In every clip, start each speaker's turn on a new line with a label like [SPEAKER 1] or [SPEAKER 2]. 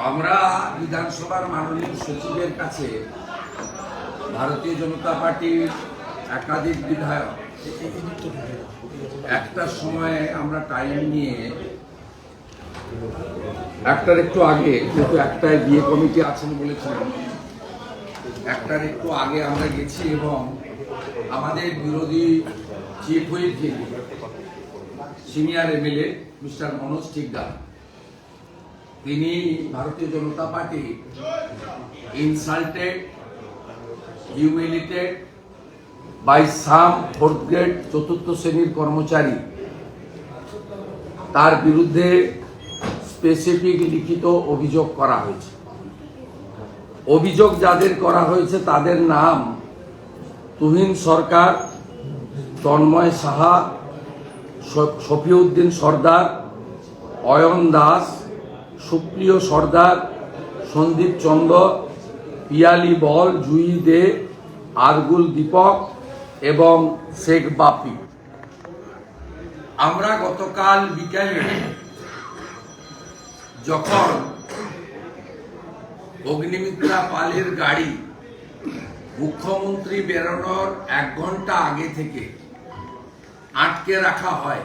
[SPEAKER 1] আমরা বিধানসভার মাননীয় সচিবের কাছে ভারতীয় জনতা পার্টির একাধিক বিধায়ক একটা সময়ে আমরা টাইম নিয়ে একটার একটু আগে, যেহেতু একটায় বিয়ে কমিটি আছেন বলেছিলেন, একটার একটু আগে আমরা গেছি এবং আমাদের বিরোধী চিফ হুইপ যিনি senior MLA mister Manoj Tikadar, তিনি Bharatiya Janata party insulted, humiliated by some fourth grade চতুর্থ শ্রেণীর কর্মচারী, তার বিরুদ্ধে স্পেসিফিক লিখিত অভিযোগ করা হয়েছে। অভিযোগ যাদের করা হয়েছে তাদের নাম তুহিন সরকার, তন্ময় সাহা, শফিউদ্দিন সর্দার, অয়ন দাস, সুপ্রিয় সর্দার, সন্দীপ চন্দ্র, পিয়ালি বল, জুই দে, আরগুল দীপক এবং শেখ বাপি। আমরা গতকাল বিকেলে যখন অগ্নিমিত্রা পালের গাড়ি মুখ্যমন্ত্রী বেরোনোর 1 ঘন্টা আগে থেকে আটকে রাখা হয়,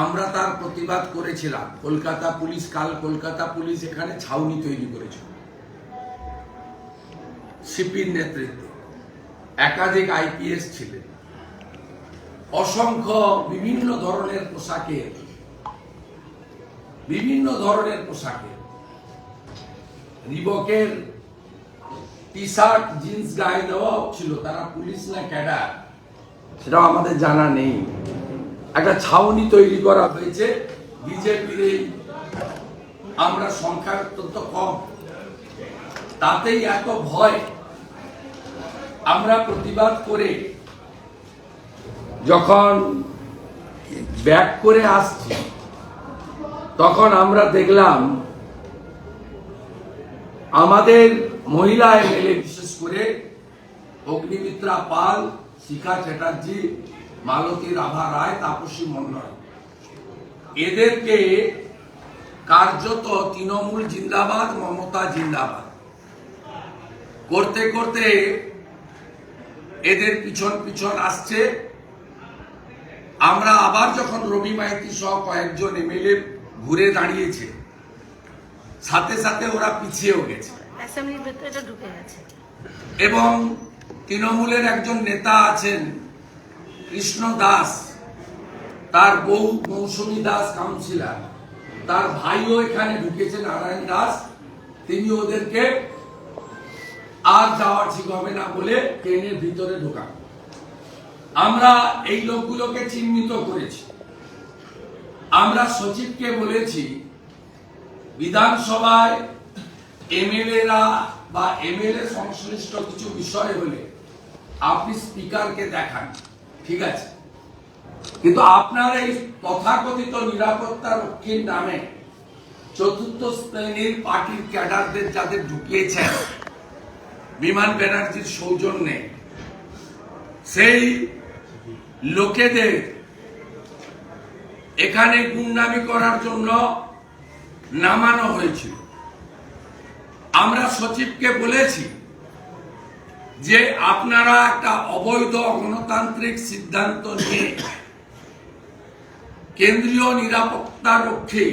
[SPEAKER 1] আমরা তার প্রতিবাদ করেছিলাম। কলকাতা পুলিশ, কাল কলকাতা পুলিশ এখানে ছাউনি তৈরি করেছিল সিপির নেতৃত্বে, একাধিক আইপিএস ছিলেন, অসংখ্য বিভিন্ন ধরনের পোশাকে রিবকের টি শার্ট জিন্স গায়ে দেওয়া ছিল। তারা পুলিশ না ক্যাডার সেটাও আমাদের জানা নেই। একটা ছাউনি তৈরি করা হয়েছে বিজেপির, আমরা সংখ্যা অত্যন্ত কম, তাতেই এত ভয়। আমরা প্রতিবাদ করে যখন ব্যাক করে আসছি তখন আমরা দেখলাম আমাদের মহিলা এমএলএ, বিশেষ করে অগ্নিমিত্রা পাল, শিখা চ্যাটার্জি, মালতী রাভা রায়, তাপসী মন্ডল, এদেরকে কার্যত তৃণমূল জিন্দাবাদ, মমতা জিন্দাবাদ করতে করতে এদের পিছন পিছন আসছে। আমরা আবার যখন রবি মাইতি সহ কয়েকজন এমএলএ ঘুরে দাঁড়িয়েছে, সাথে সাথে ওরা পিছিয়েও গেছে এবং তৃণমূলের একজন নেতা আছেন কৃষ্ণ দাস, তার বউ মৌসুমী দাস কাউন্সিলর, তার ভাইও এখানে ঢুকেছে নারায়ণ দাস, তিনি ওদেরকে আর যাওয়া ঠিক হবে না বলে ট্রেনের ভিতরে ঢোকান। আমরা এই লোকগুলোকে চিহ্নিত করেছি। আমরা সচিবকে বলেছি বিধানসভায় এমএলএরা বা এমএলএ সংশ্লিষ্ট কিছু বিষয় হলে আপনি স্পিকারকে দেখান, ঠিক আছে, কিন্তু আপনার এই তথাকথিত নিরাপত্তা রক্ষীর নামে চতুর্থ শ্রেণীর পার্টির ক্যাডারদের যাদের ঢুকিয়েছেন বিমান ব্যানার্জির সৌজন্যে, সেই লোকেদের এখানে গুন্ডামি করার জন্য নামানো হয়েছিল। আমরা সচিবকে বলেছি যে আপনারা একটা অবৈধ গণতান্ত্রিক সিদ্ধান্ত নিয়ে কেন্দ্রীয় নিরাপত্তা রক্ষী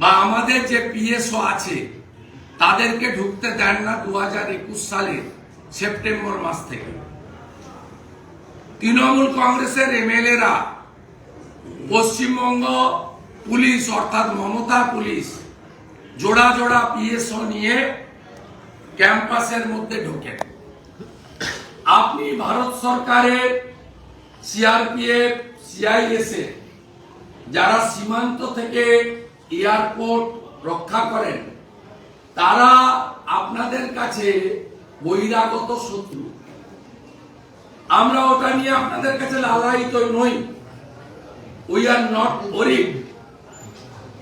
[SPEAKER 1] বা আমাদের যে পিএসও আছে তাদেরকে ঢুকতে দেন না 2021 সালের সেপ্টেম্বর মাস থেকে। তৃণমূল কংগ্রেসের এমএলএরা পশ্চিমবঙ্গ পুলিশ অর্থাৎ মমতা পুলিশ জোড়া জোড়া পিএসও নিয়ে ক্যাম্পাসের মধ্যে ঢোকেন। আপনি ভারত সরকারের সিআরপিএফ, সিআইএসএফ যারা সীমান্ত থেকে এয়ারপোর্ট রক্ষা করেন, তারা আপনাদের কাছে বহিরাগত শত্রু। আমরা ওটা নিয়ে আপনাদের কাছে লালায়িত নই, উই আর নট ওরিড,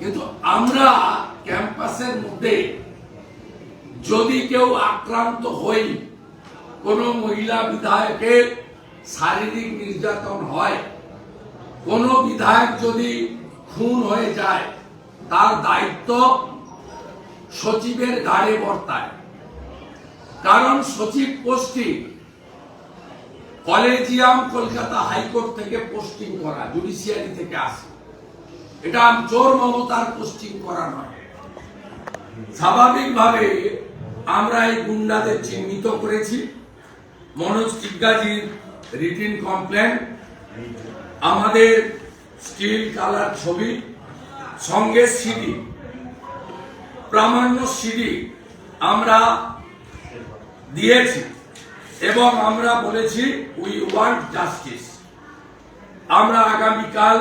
[SPEAKER 1] কিন্তু আমরা ক্যাম্পাসের মধ্যে যদি কেউ আক্রান্ত হই, কোন মহিলা বিধায়কের শারীরিক নির্যাতন হয়, কোন বিধায়ক যদি খুন হয়ে যায়, তার দায়িত্ব সচিবের ঘাড়ে বর্তায়। কারণ সচিব পোস্টিং কলেজিয়াম কলকাতা হাইকোর্ট থেকে পোস্টিং করা, জুডিশিয়ারি থেকে আসে। এটা চোর মমতার পোস্টিং করা নয়। স্বাভাবিকভাবে আমরা এই গুন্ডাদের চিহ্নিত করেছি। মনোজ টিগ্গাজির রিটিন কমপ্লেন, আমাদের স্টিল কালার ছবি, সঙ্গে সিডি, প্রামাণ্য সিডি আমরা দিয়েছি এবং আমরা বলেছি উই ওয়ান্ট জাস্টিস। আমরা আগামীকাল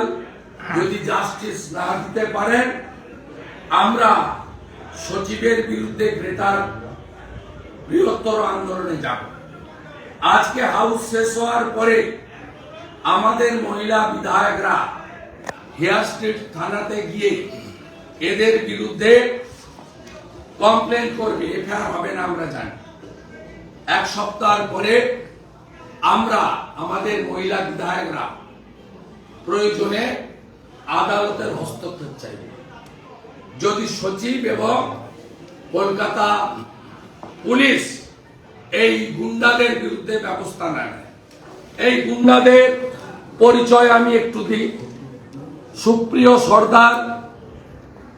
[SPEAKER 1] যদি জাস্টিস না দিতে পারেন আমরা সচিবের বিরুদ্ধে গ্রেটার বৃহত্তর আন্দোলনে যাব। আজকে হাউস শেষ হওয়ার পরে আমাদের মহিলা বিধায়করা হেয়ার স্ট্রিট থানাতে গিয়ে এদের বিরুদ্ধে কমপ্লেন করবে, এফআইআর হবে না আমরা জানি। এক সপ্তাহ পরে আমরা আমাদের মহিলা বিধায়করা প্রয়োজনে আদালতের হস্তক্ষেপ চাইবে। যদি সচিব এবং কলকাতা পুলিশ এই গুন্ডাদের বিরুদ্ধে ব্যবস্থা নেয়। এই গুন্ডাদের পরিচয় আমি একটু দিই। সুপ্রিয় সর্দার,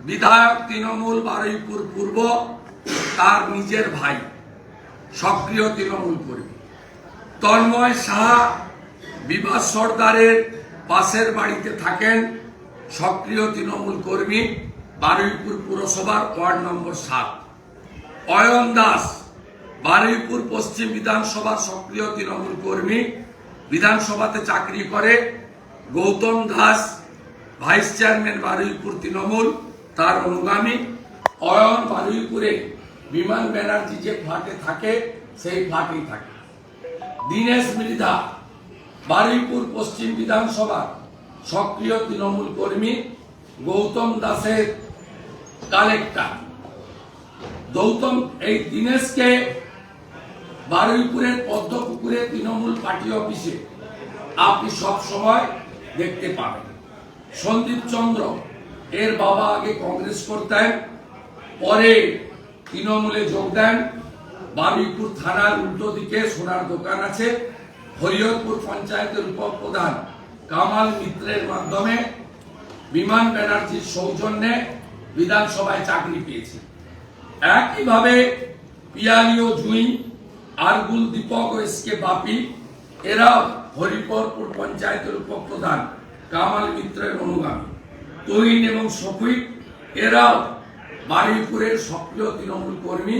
[SPEAKER 1] বিধায়ক তৃণমূল বারুইপুর পূর্ব, তার নিজের ভাই, সক্রিয় তৃণমূল কর্মী। তন্ময় সাহা বিভাস সর্দারের পাশের বাড়িতে থাকেন, সক্রিয় তৃণমূল কর্মী, বারুইপুর পুরসভার ওয়ার্ড নম্বর 7। অয়ন দাস বারুইপুর পশ্চিম বিধানসভার সক্রিয় তৃণমূল কর্মী, বিধানসভাতে চাকরি করে। গৌতম দাস ভাইস চেয়ারম্যান বারুইপুর তৃণমূল, তার অনুগামী। অয়ন বারুইপুরে বিমান ব্যানার্জি যে ফ্ল্যাটে থাকে সেই ফ্ল্যাটেই থাকে। দীনেশ মৃধা বারুইপুর পশ্চিম বিধানসভার সক্রিয় তৃণমূল কর্মী, গৌতম দাসের কালেক্টর। গৌতম এই দীনেশকে বারুইপুরের পদ্মপুকুরে তৃণমূল পার্টি অফিসে আপনি সব সময় দেখতে পাবেন। সন্দীপ চন্দ্র, এর বাবা আগে কংগ্রেস করতেন, পরে তৃণমূলে যোগ দেন। বারুইপুর থানার উল্টো দিকে সোনার দোকান আছে। হরিহরপুর পঞ্চায়েতের উপপ্রধান কামাল মিত্রের মাধ্যমে বিমান ব্যানার্জির সৌজন্যে বিধানসভায় চাকরি পেয়েছে। একইভাবে পিয়ালিও জুই, আরগুল দীপক ও এসকে বাপি, এরাও হরিহরপুর পঞ্চায়েতের উপপ্রধান কামাল মিত্রের অনুগামী। তুহিন এবং শফিক, এরাও বারুইপুরের সক্রিয় তৃণমূল কর্মী।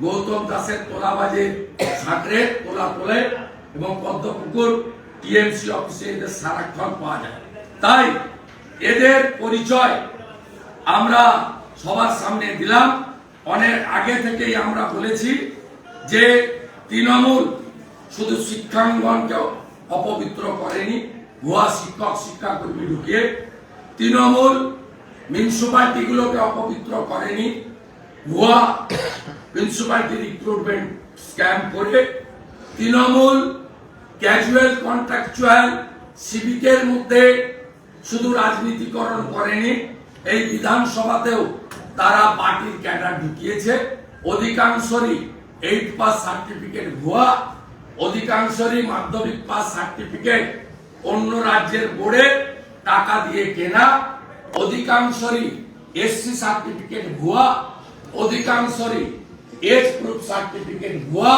[SPEAKER 1] গৌতম দাসের তোলাবাজের ছাত্রের তোলা তোলে এবং পদ্মপুকুর টিএমসি অফিসে এদের সারাক্ষণ পাওয়া যায়। তাই এদের পরিচয় আমরা সবার সামনে দিলাম। অনেক আগে থেকেই আমরা বলেছি যে তৃণমূল শুধু শিক্ষাঙ্গনকে অপবিত্র করেনি, ভুয়া শিক্ষক শিক্ষাকর্মী ঢুকিয়ে। তৃণমূল মিউনিসিপালিটিগুলোকে অপবিত্র করেনি, ভুয়া মিউনিসিপালিটি রিক্রুটমেন্ট স্ক্যাম করে। তৃণমূল ক্যাজুয়াল কন্ট্রাকচুয়াল সিভিকের মধ্যে শুধু রাজনীতিকরণ করেনি, এই বিধানসভাতেও তারা পার্টির ক্যাডার ঢুকিয়েছে। অধিকাংশরই 8 পাস সার্টিফিকেট ভুয়া, অধিকাংশরই মাধ্যমিক পাস সার্টিফিকেট অন্য রাজ্যের বোর্ডে টাকা দিয়ে কেনা, অধিকাংশরই এসসি সার্টিফিকেট ভুয়া, অধিকাংশরই এজ প্রুফ সার্টিফিকেট ভুয়া।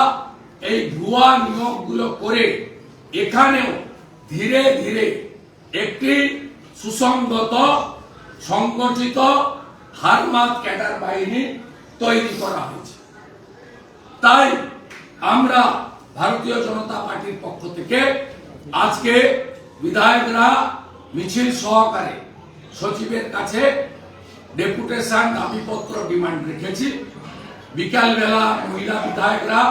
[SPEAKER 1] এই ভুয়া নিয়োগগুলো করে এখানেও ধীরে ধীরে একটি সুসংগত সংগঠিত হারমাত ক্যাডার বাহিনী তৈরি করা হয়েছে। তাই আমরা ভারতীয় জনতা পার্টির পক্ষ থেকে আজকে বিধায়করা মিছিল সহকারে সচিবের কাছে ডেপুটেশন দাবিপত্র ডিমান্ড রেখেছি। বিকালবেলা মহিলা বিধায়করা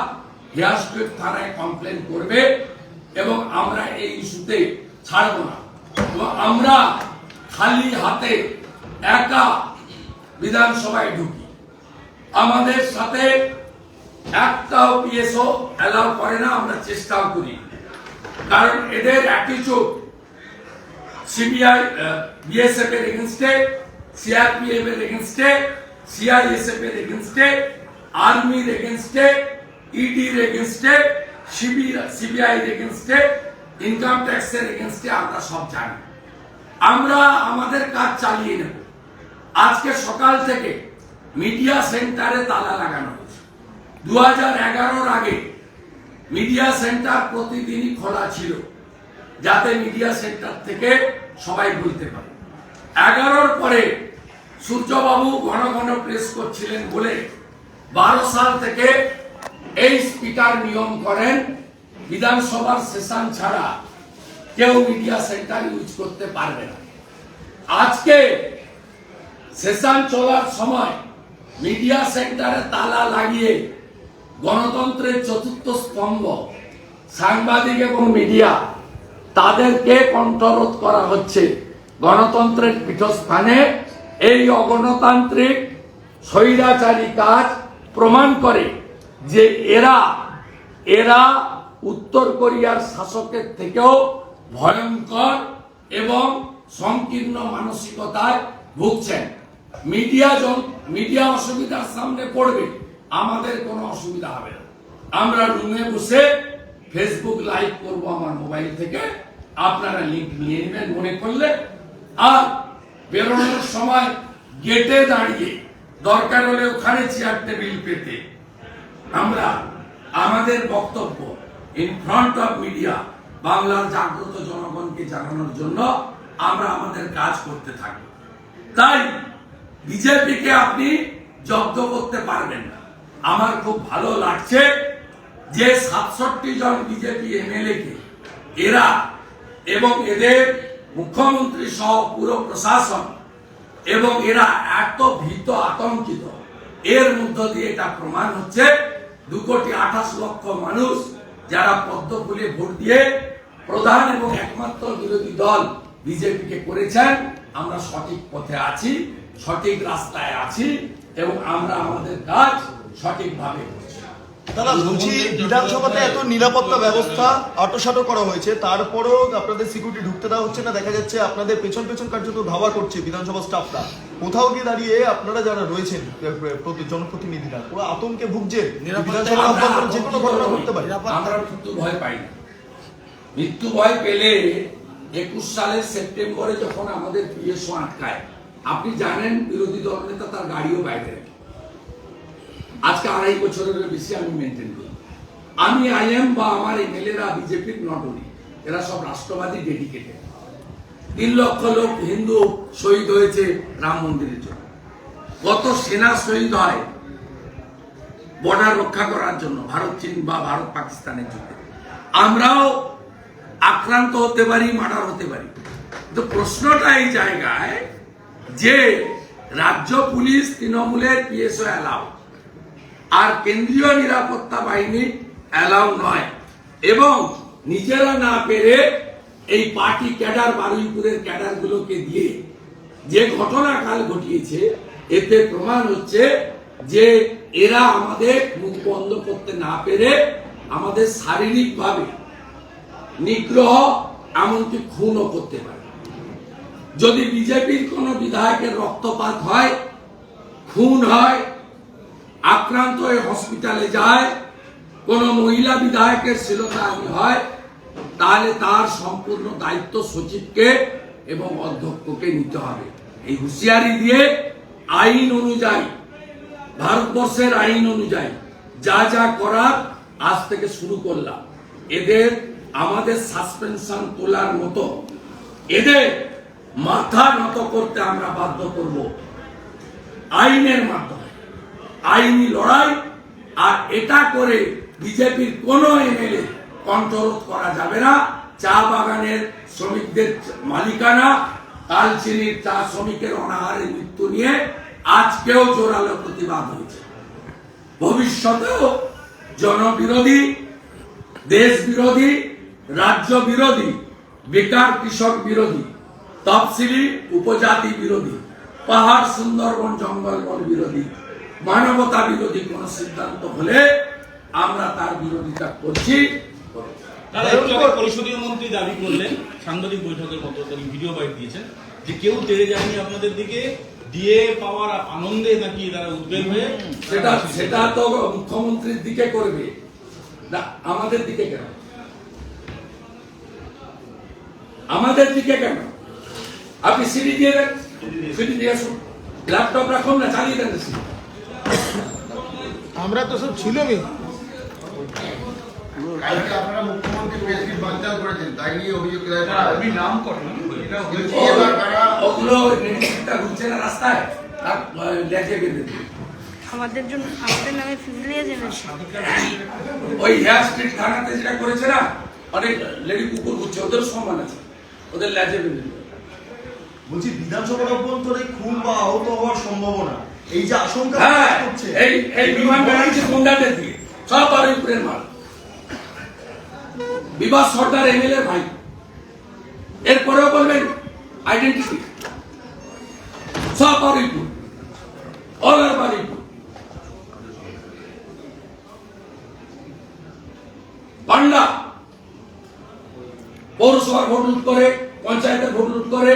[SPEAKER 1] হেয়ার স্ট্রিট থানায় কমপ্লেন করবে এবং আমরা এই ইস্যুতে ছাড়ব না। আমরা খালি হাতে একা বিধানসভায় ঢুকি, আমাদের সাথে একটাও পিএসও অ্যালাউ করে না, আমরা চেষ্টাও করি। কারণ এদের অ্যাটিটিউড সিবিআই বিএসএফ এর এগেইনস্টে, সিআরপিএফ এর এগেনস্টে, সিআইএসএফ এর এগেনস্টে, আর্মির এগেনস্টে, ইডির এগেনস্টে, সিবিআই এর এগেনস্টে, ইনকাম ট্যাক্সের এগেনস্টে আমরা সব জানি। আমরা আমাদের কাজ চালিয়ে নেব। আজকে সকাল থেকে মিডিয়া সেন্টারে তালা লাগানো হয়েছে। 2011-র আগে মিডিয়া সেন্টার প্রতিদিনই খোলা ছিল, যাতে মিডিয়া সেন্টার থেকে সবাই বলতে পারে। 11-র পরে সূর্যবাবু ঘন ঘন প্রেস করছিলেন বলে 12 সাল থেকে এই স্পিকার নিয়ম করেন বিধানসভার সেশন ছাড়া কেউ মিডিয়া সেন্টার ইউজ করতে পারবে না। আজকে সেশন চলার সময় মিডিয়া সেন্টারে তালা লাগিয়ে গণতন্ত্রের চতুর্থ স্তম্ভ সাংবাদিক এবং মিডিয়া তাদেরকে কণ্ঠরোধ করা হচ্ছে। গণতন্ত্রের পীঠস্থানে এই অগণতান্ত্রিক স্বৈরাচারী কাজ প্রমাণ করে যে এরা উত্তর কোরিয়ার শাসকের থেকেও ভয়ঙ্কর এবং সংকীর্ণ মানসিকতায় ভুগছেন। মিডিয়া অসুবিধার সামনে পড়বে, আমাদের কোনো অসুবিধা হবে না। আমরা রুমে বসে ফেসবুক লাইভ করব আমার মোবাইল থেকে, আপনারা লিংক নিয়ে নেবেন মনে করলে। আর বেরোনোর সময় গেটে দাঁড়িয়ে দরকার হলে ওখানে চেয়ার টেবিল পেতে আমরা আমাদের বক্তব্য ইন ফ্রন্ট অফ মিডিয়া বাংলার জাগ্রত জনগণকে জানানোর জন্য আমরা আমাদের কাজ করতে থাকব। তাই বিজেপিকে আপনি জব্দ করতে পারবেন না। আমার খুব ভালো লাগছে যে 67 জন বিজেপি এমএলএ কে এরা এবং এদের মুখ্যমন্ত্রী সহ পুরো প্রশাসন এবং এরা এত ভীত আতঙ্কিত, এর মধ্য দিয়ে এটা প্রমাণ হচ্ছে 2,28,00,000 মানুষ যারা পদ্ম ফুলে ভোট দিয়ে প্রধান এবং একমাত্র বিরোধী দল বিজেপিকে করেছেন। আমরা সঠিক পথে আছি, সঠিক রাস্তায় আছি এবং আমরা আমাদের কাজ সঠিকভাবে করছি।
[SPEAKER 2] দাদা বলছি, বিধানসভাতে এত নিরাপত্তা ব্যবস্থা আটোসাটো করা হয়েছে, তারপরেও আপনাদের সিকিউরিটি ঢুকতে দেওয়া হচ্ছে না। দেখা যাচ্ছে আপনাদের পেছন পেছন কার্যত ধাওয়া করছে বিধানসভা স্টাফরা। কোথাও গিয়ে দাঁড়িয়ে আপনারা যারা রয়েছেন জনপ্রতিনিধিরা পুরো আতঙ্কে ভুগছেন, বিধানসভা যে কোনো ঘটনা ঘটতে পারে।
[SPEAKER 1] আমরা মৃত্যু ভয় পাই না। মৃত্যু ভয় পেলে 21 সালের সেপ্টেম্বরে যখন আমাদের পিএসও আটকায়, আপনি জানেন বিরোধী দল নেতা তার গাড়িও বাইরে রাখে। আজকে 2.5 বছরের বেশি আমি মেনটেন করি। আমি আইএম বা আমার এমএলএরা বিজেপির নটরি, এরা সব রাষ্ট্রবাদী ডেডিকেটেড। 3 লক্ষ লোক হিন্দু শহীদ হয়েছে রাম মন্দিরের জন্য। কত সেনা শহীদ হয় বর্ডার রক্ষা করার জন্য, ভারত চীন বা ভারত পাকিস্তানের যুদ্ধে। আমরাও আক্রান্ত হতে পারি, মার্ডার হতে পারি। তো প্রশ্নটা এই জায়গায় যে রাজ্য পুলিশ তৃণমূলের পিএসও অ্যালাউ, আর কেন্দ্রীয় নিরাপত্তা বাহিনী অ্যালাউ নয়, এবং নিজেরা না পেরে এই পার্টি ক্যাডার, বারুইপুরের ক্যাডার গুলোকে দিয়ে যে ঘটনা কাল ঘটিয়েছে, এতে প্রমাণ হচ্ছে যে এরা আমাদের মুখ বন্ধ করতে না পেরে আমাদের শারীরিকভাবে নিগ্রহ এমনকি খুনও করতে পারে। যদি বিজেপির কোন বিধায়কের রক্তপাত হয়, খুন হয়, আক্রান্ত হয়ে হসপিটালে যায়, কোন মহিলা বিধায়কের শ্লীলতাহানি হয়, তাহলে তার সম্পূর্ণ দায়িত্ব সচিবকে এবং অধ্যক্ষকে নিতে হবে। এই হুঁশিয়ারি দিয়ে আইন অনুযায়ী, ভারতবর্ষের আইন অনুযায়ী যা যা করার আজ থেকে শুরু করলাম। এদের আমাদের সাসপেনশন তোলার মতো এদের মাথা নত করতে আমরা বাধ্য করব আইনের মাধ্যমে, আইনি লড়াই। আর এটা করে বিজেপির কোন এমএলএ কণ্ঠরোধ করা যাবে না। চা বাগানের শ্রমিকদের মালিকানা, কালচিনির চা শ্রমিকের অনাহারে মৃত্যু নিয়ে আজকেও জোরালো প্রতিবাদ হয়েছে। ভবিষ্যতেও জনবিরোধী, দেশ বিরোধী, রাজ্য বিরোধী, বেকার কৃষক বিরোধী, তফসিলি উপজাতি বিরোধী, পাহাড় সুন্দরবন জঙ্গলবন বিরোধী, মানবতা বিরোধী কোন সিদ্ধান্ত হলে আমরা তার বিরোধিতা করছি।
[SPEAKER 3] পরিষদীয় মন্ত্রী দাবি করলেন সাংবাদিক বৈঠকের মতো তিনি ভিডিও বাইট দিয়েছেন যে কেউ তেড়ে যায়নি আপনাদের দিকে, ডিএ পাওয়ার আনন্দে নাকি তারা উদ্বেগ হয়ে
[SPEAKER 1] সেটা তো মুখ্যমন্ত্রীর দিকে করবে না, আমাদের দিকে কেন? আমাদের দিকে কেন? আপনি সিডি দিয়ে দেন, সিডি দিয়ে আসুন, ল্যাপটপ রাখুন না, চালিয়ে দেন সিডি।
[SPEAKER 4] আমরা তো সব ছিলই।
[SPEAKER 5] কালকে আপনারা মুখ্যমন্ত্রী প্রেসিড বানচাল করেছেন, তাই নিয়ে অভিযোগ
[SPEAKER 3] আপনি নাম করেন
[SPEAKER 1] ওগুলো নেগেটিভটা ঘুরছে না রাস্তায়, তার লেজে বেঁধে দিন।
[SPEAKER 6] আমাদের জন্য আমাদের নামে ফিজলিয়ে জেনেছে।
[SPEAKER 1] ওই হেয়ার স্ট্রিট থানাতে যেটা করেছে না, অনেক লেডি কুকুর ঘুরছে, ওদের সম্মান আছে, ওদের লেজে বেঁধে দিন।
[SPEAKER 2] বলছি বিধানসভার অভ্যন্তরে খুন বা আহত হওয়ার সম্ভাবনা, এই যে আশঙ্কা
[SPEAKER 1] হ্যাঁ,
[SPEAKER 2] করছে,
[SPEAKER 1] এই বিমান ব্যানার্জি গুন্ডাদের দিয়ে সব বারুইপুরের মাল। বিভাস সর্দার এমএলএ ভাই, এরপরেও বলবেন আইডেন্টিটি, সব বারুইপুর, অল আর বারুইপুর। পান্ডা পৌরসভার ভোট লুট করে, পঞ্চায়েতের ভোট লুট করে,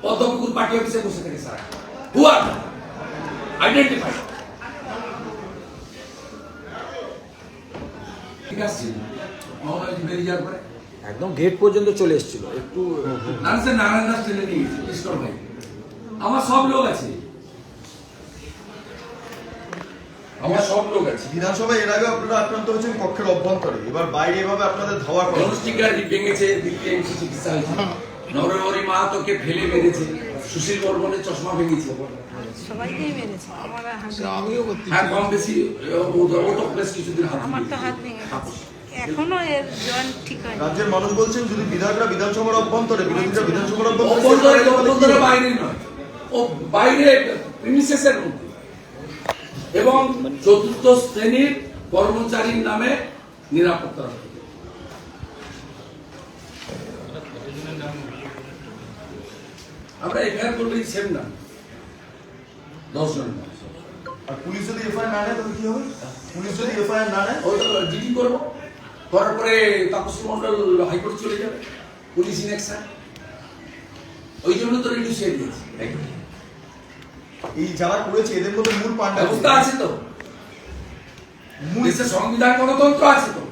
[SPEAKER 1] পদ্মপুকুর পার্টি অফিসে বসে থাকে সারা। হুয়া আইডেন্টিফাই। ঠিক আছে, মহামারী বেরিয়ে যাওয়ার পরে
[SPEAKER 7] একদম গেট পর্যন্ত চলে এসেছিল একটু
[SPEAKER 1] নারায়ণ দাস টেনে নিয়ে গেছে কৃষ্ণ ভাই। আমার সব লোক আছে, আমার সব লোক আছে।
[SPEAKER 2] বিধানসভায় এর আগে আপনারা আক্রান্ত হয়েছেন কক্ষের অভ্যন্তরে, এবার বাইরে এভাবে আপনাদের ধাওয়া করা হচ্ছে।
[SPEAKER 1] জনস্টিকার ভেঙেছে, দিল্লি এমসি চিকিৎসা হয়েছে, নরহরি মাহাতোকে ফেলে মেরেছে, সুশীল বর্মনের চশমা ভেঙেছে।
[SPEAKER 6] সবাইকেই মেরেছে। আমার
[SPEAKER 4] আমিও করতে
[SPEAKER 1] হ্যাঁ, কম বেশি ও তো বেশ কিছুদিন হাত
[SPEAKER 6] আমার তো হাত ভেঙে গেছে। এখনো এর জয়েন্ট ঠিক হয়নি।
[SPEAKER 2] রাজ্যের মানুষ বলছেন যদি বিধায়করা বিধানসভার অভ্যন্তরে, বিরোধীরা বিধানসভার
[SPEAKER 1] অভ্যন্তরে বাইরে নয়, ও বাইরে প্রিমিসেসের মধ্যে, এবং চতুর্থ শ্রেণীর কর্মচারীর নামে নিরাপত্তা রক্ষা। আমরা এফআইআর করলেই সেম না 10 জন।
[SPEAKER 2] আর পুলিশ যদি এফআইআর না নেয় তাহলে কি হবে? পুলিশ যদি এফআইআর না নেয়,
[SPEAKER 1] ওই জিডি করবো, করার পরে তাপসী মন্ডল হাইকোর্ট চলে যাবে, পুলিশ ইনঅ্যাকশন। ওই জন্য তো রিডিউস হয়ে দিয়েছে।
[SPEAKER 2] এই যারা করেছে এদের মধ্যে মূল পান্ডা
[SPEAKER 1] ব্যবস্থা আছে তো, দেশের সংবিধান গণতন্ত্র আছে তো।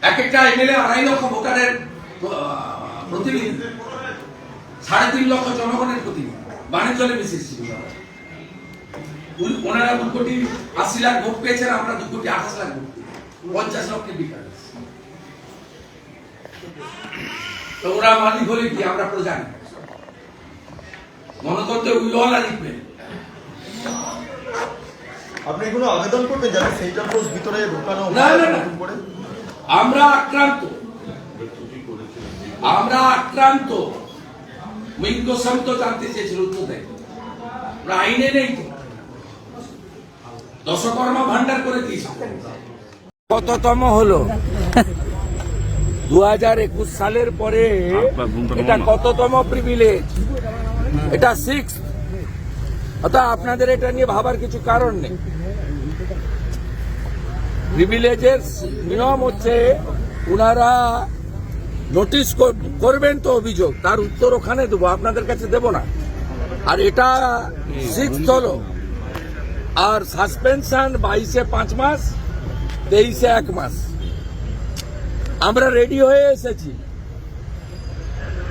[SPEAKER 1] এক একটা এমএলএ 2.5 লক্ষ ভোটারের প্রতিনিধি, 3.5 লক্ষ জনগণের প্রতিনিধি, বাণিজ্যলে বিশেষ ছিল। ওনারা 2,80,00,000 ভোট পেয়েছেন, আমরা 2,28,00,000 ভোট পেয়েছি, 50 লক্ষের বিকাশ। তো ওরা মালিক হলে কি, আমরা প্রজা না। গণতন্ত্রে উইল অল আর ইকুয়াল।
[SPEAKER 2] আপনি কোনো আবেদন করবেন যাতে সেন্ট্রাল ফোর্স ভিতরে ঢোকানো
[SPEAKER 1] না, না, না।
[SPEAKER 2] নতুন করে?
[SPEAKER 1] আমরা আক্রান্ত। মিন গোস্বামী তো জানতে চেয়েছিল, উত্তর দেয় আমরা আইনে নেই তো, দশকর্মা ভান্ডার করে দিয়েছি। কততম হলো 2021 সালের পরে এটা কততম প্রিভিলেজ? এটা 6th। অর্থাৎ আপনাদের এটা নিয়ে ভাবার কিছু কারণ নেই। প্রিভিলেজের নিয়ম হচ্ছে উনারা নোটিশ করবেন তো অভিযোগ, তার উত্তর ওখানে দেবো, আপনাদের কাছে দেব না। আর এটা 6th হলো। আর সাসপেনশন 22-এ 5 মাস, 23-এ 1 মাস। আমরা রেডি হয়ে এসেছি।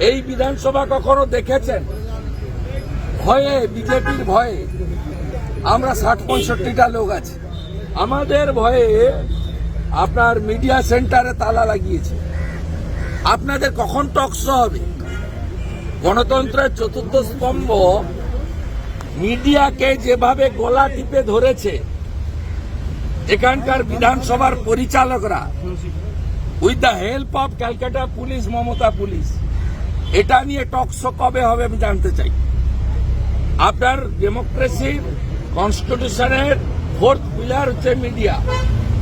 [SPEAKER 1] এই বিধানসভা কখনো দেখেছেন? ভয়ে, বিজেপির ভয়ে আমরা 60-65টা লোক আছে। আমাদের ভয়ে আপনার মিডিয়া সেন্টারে তালা লাগিয়েছে। আপনাদের কখন টকশো হবে? গণতন্ত্রের চতুর্থ স্তম্ভ মিডিয়াকে যেভাবে গলা টিপে ধরেছে, এখানকার বিধানসভার পরিচালকরা with the help of Calcutta police, Mamata police, এটা নিয়ে টকশো কবে হবে আমি জানতে চাই। আপনার ডেমোক্রেসির কনস্টিটিউশনের 4th পিলার হচ্ছে মিডিয়া।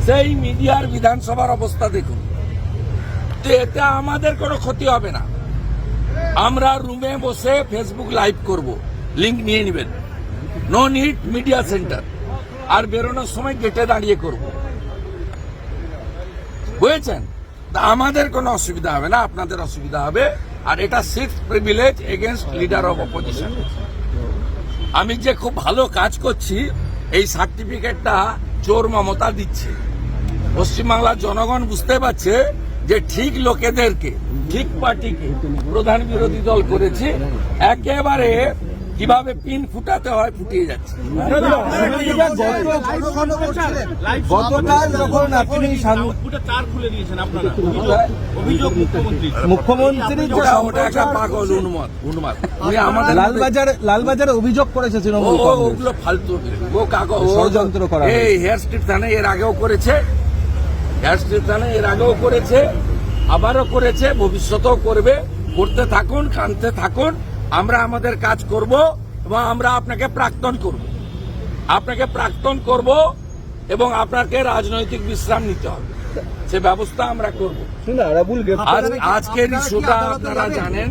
[SPEAKER 1] সেই মিডিয়ার বিধানসভার অবস্থা দেখুন। তো এতে আমাদের কোনো ক্ষতি হবে না। আমরা রুমে বসে ফেসবুক লাইভ করব, লিংক নিয়ে নেবেন। No need media centre. আর বেরোনোর সময় গেটে দাঁড়িয়ে করব, বুঝেছেন? তা আমাদের কোনো অসুবিধা হবে না, আপনাদের অসুবিধা হবে। আর এটা 6th privilege against leader of opposition. আমি যে খুব ভালো কাজ করছি এই সার্টিফিকেটটা চোর মমতা দিচ্ছে। পশ্চিমবাংলার জনগণ বুঝতে পারছে যে ঠিক লোকেদেরকে, ঠিক পার্টিকে প্রধান বিরোধী দল করেছে, একেবারে কিভাবে পিন ফুটাতে হয় ফুটিয়ে যাচ্ছে।
[SPEAKER 8] গতকাল যখন আপনি
[SPEAKER 3] তার খুলে দিয়েছেন আপনারা, অভিযোগ মুখ্যমন্ত্রী
[SPEAKER 1] ওটা একটা পাগল উন্মাদ। উনি আমাদের
[SPEAKER 8] লালবাজারে অভিযোগ করেছে তৃণমূল কংগ্রেস।
[SPEAKER 1] ওগুলো ফালতু, ও কাগজ
[SPEAKER 8] ষড়যন্ত্র করা হয়েছে।
[SPEAKER 1] এই হেয়ার স্ট্রিপ থানায় এর আগেও করেছে, আবারও করেছে, ভবিষ্যতেও করবে। করতে থাকুন, কানতে থাকুন, আমরা আমাদের কাজ করব এবং আমরা আপনাকে প্রাক্তন করব এবং আপনাকে রাজনৈতিক বিশ্রাম নিতে হবে, সে ব্যবস্থা আমরা করব। আজকের ইস্যুটা আপনারা জানেন,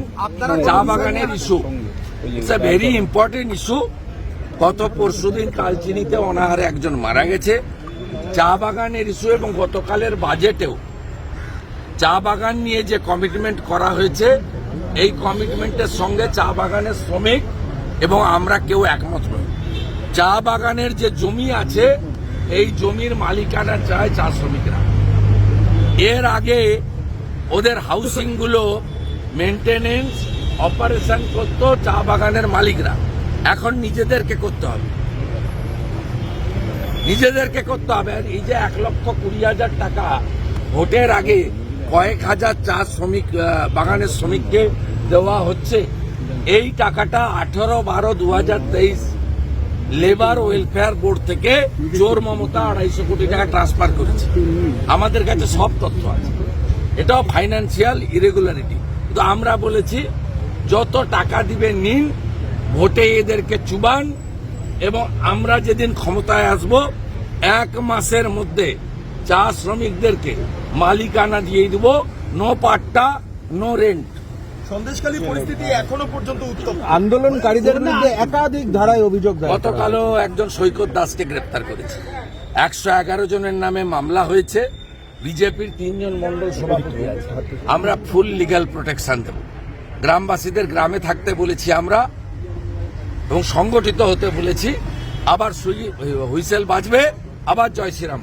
[SPEAKER 1] চা বাগানের issue, it's a very important issue. গত পরশুদিন কালচিনিতে অনাহারে একজন মারা গেছে। চা বাগানের ইস্যু এবং গতকালের বাজেটেও চা বাগান নিয়ে যে কমিটমেন্ট করা হয়েছে, এই কমিটমেন্টের সঙ্গে চা বাগানের শ্রমিক এবং আমরা কেউ একমত নই। চা বাগানের যে জমি আছে, এই জমির মালিকানা চায় চা শ্রমিকরা। এর আগে ওদের হাউসিংগুলো মেনটেনেন্স অপারেশন করতো চা বাগানের মালিকরা, এখন নিজেদেরকে করতে হবে। আর এই যে 1,20,000 টাকা ভোটের আগে কয়েক হাজার চা শ্রমিক বাগানের শ্রমিককে দেওয়া হচ্ছে, এই টাকাটা 18/12/2023 লেবার ওয়েলফেয়ার বোর্ড থেকে চোর মমতা 250 কোটি টাকা ট্রান্সফার করেছে। আমাদের কাছে সব তথ্য আছে, এটাও ফাইন্যান্সিয়াল ইরেগুলারিটি। কিন্তু আমরা বলেছি যত টাকা দিবে নিন, ভোটে এদেরকে চুবান এবং আমরা যেদিন ক্ষমতায় আসব 1 মাসের মধ্যে চা শ্রমিকদেরকে মালিকানা দিয়ে দিব, নো পাট্টা, নো রেন্ট।
[SPEAKER 2] সন্দেশখালী পরিস্থিতি এখনো পর্যন্ত উত্তপ্ত।
[SPEAKER 8] আন্দোলনকারীদের মধ্যে একাধিক ধারায় অভিযোগ দায়ের করা হয়েছে।
[SPEAKER 1] গতকালও একজন সৈকত দাসকে গ্রেপ্তার করেছে। 111 জনের নামে মামলা হয়েছে। বিজেপির 3 জন মন্ডল সভাপতি আছে। আমরা ফুল লিগ্যাল প্রোটেকশন দেব। গ্রামবাসীদের গ্রামে থাকতে বলেছি আমরা এবং সংগঠিত হতে বলেছি। আবার হুইসেল বাজবে, আবার জয় শ্রীরাম।